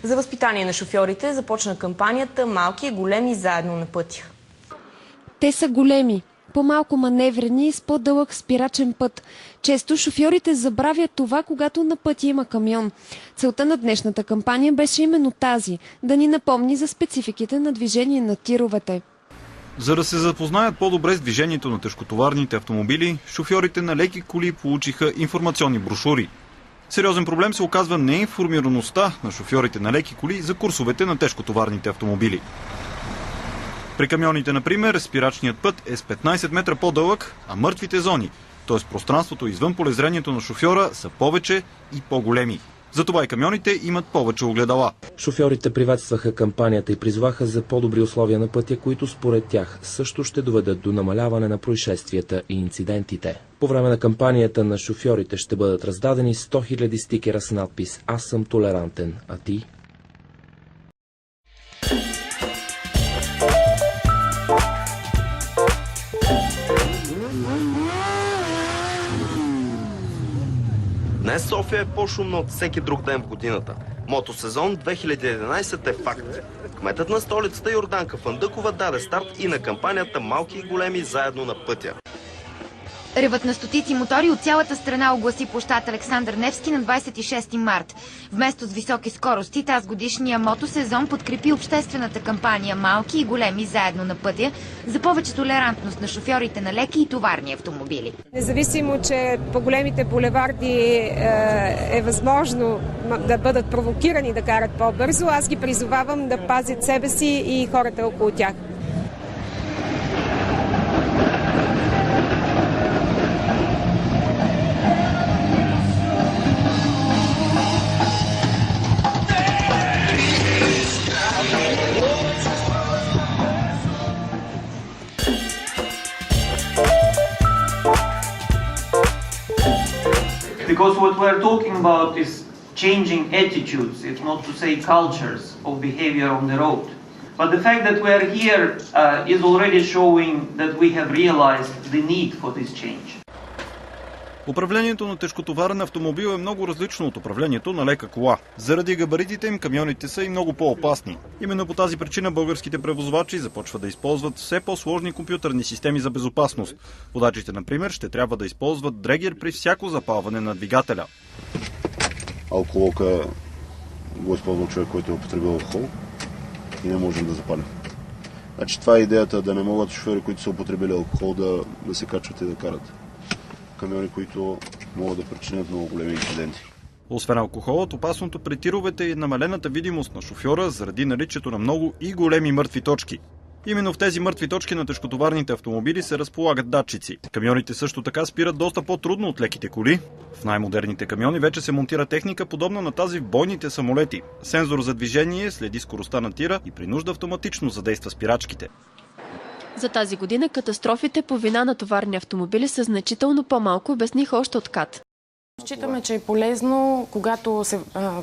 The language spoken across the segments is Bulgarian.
За възпитание на шофьорите започна кампанията "Малки и големи заедно на пътя". Те са големи, по-малко маневрени и с по-дълъг спирачен път. Често шофьорите забравят това, когато на пътя има камион. Целта на днешната кампания беше именно тази – да ни напомни за спецификите на движение на тировете. За да се запознаят по-добре с движението на тежкотоварните автомобили, шофьорите на леки коли получиха информационни брошури. Сериозен проблем се оказва неинформираността на шофьорите на леки коли за курсовете на тежкотоварните автомобили. При камионите, например, спирачният път е с 15 метра по-дълъг, а мъртвите зони, т.е. пространството извън полезрението на шофьора, са повече и по-големи. Затова и камионите имат повече огледала. Шофьорите приветстваха кампанията и призваха за по-добри условия на пътя, които според тях също ще доведат до намаляване на происшествията и инцидентите. По време на кампанията на шофьорите ще бъдат раздадени 100 000 стикера с надпис "Аз съм толерантен, а ти?". Днес София е по-шумна от всеки друг ден в годината. Мотосезон 2011 е факт. Кметът на столицата Йорданка Фандъкова даде старт и на кампанията "Малки и големи заедно на пътя". Ревът на стотици мотори от цялата страна огласи площад Александър Невски на 26 март. Вместо с високи скорости, тазгодишния мотосезон подкрепи обществената кампания "Малки и големи заедно на пътя" за повече толерантност на шофьорите на леки и товарни автомобили. Независимо, че по големите булеварди е възможно да бъдат провокирани да карат по-бързо, аз ги призовавам да пазят себе си и хората около тях. Because what we're talking about is changing attitudes, if not to say cultures, of behavior on the road. But the fact that we are here is already showing that we have realized the need for this change. Управлението на тежкотоварен автомобил е много различно от управлението на лека кола. Заради габаритите им камионите са и много по-опасни. Именно по тази причина българските превозвачи започват да използват все по-сложни компютърни системи за безопасност. Водачите, например, ще трябва да използват дрегер при всяко запалване на двигателя. Алкохолка го използва човек, който е употребил алкохол и не можем да запалим. Значи това е идеята, да не могат шофьори, които са употребили алкохол, да се качват и да карат камиони, които могат да причинят много големи инциденти. Освен алкохолът, опасното при тировете е намалената видимост на шофьора заради наличието на много и големи мъртви точки. Именно в тези мъртви точки на тежкотоварните автомобили се разполагат датчици. Камионите също така спират доста по-трудно от леките коли. В най-модерните камиони вече се монтира техника, подобна на тази в бойните самолети. Сензор за движение следи скоростта на тира и при нужда автоматично задейства спирачките. За тази година катастрофите по вина на товарни автомобили са значително по-малко, обясниха още от КАТ. Считаме, че е полезно, когато се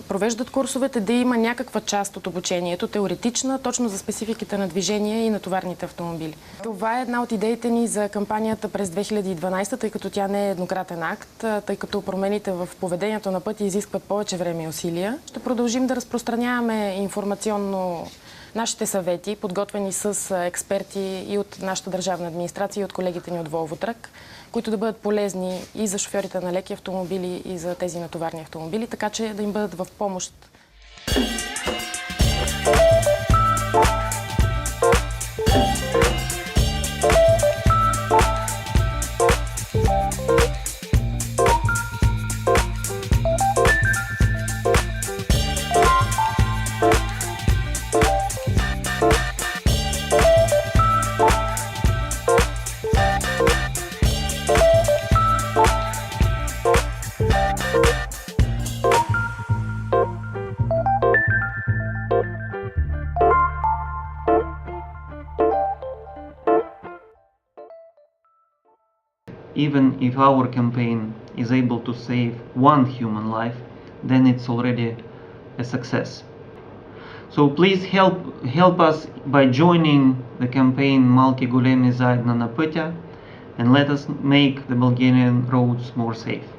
провеждат курсовете, да има някаква част от обучението, теоретична, точно за спецификите на движение и на товарните автомобили. Това е една от идеите ни за кампанията през 2012, тъй като тя не е еднократен акт, тъй като промените в поведението на пътя изискват повече време и усилия. Ще продължим да разпространяваме информационно нашите съвети, подготвени с експерти и от нашата държавна администрация, и от колегите ни от Volvo Truck, които да бъдат полезни и за шофьорите на леки автомобили, и за тези на товарни автомобили, така че да им бъдат в помощ. Even if our campaign is able to save one human life, then it's already a success. So please help us by joining the campaign "Малки големи заедно на пътя", and let us make the Bulgarian roads more safe.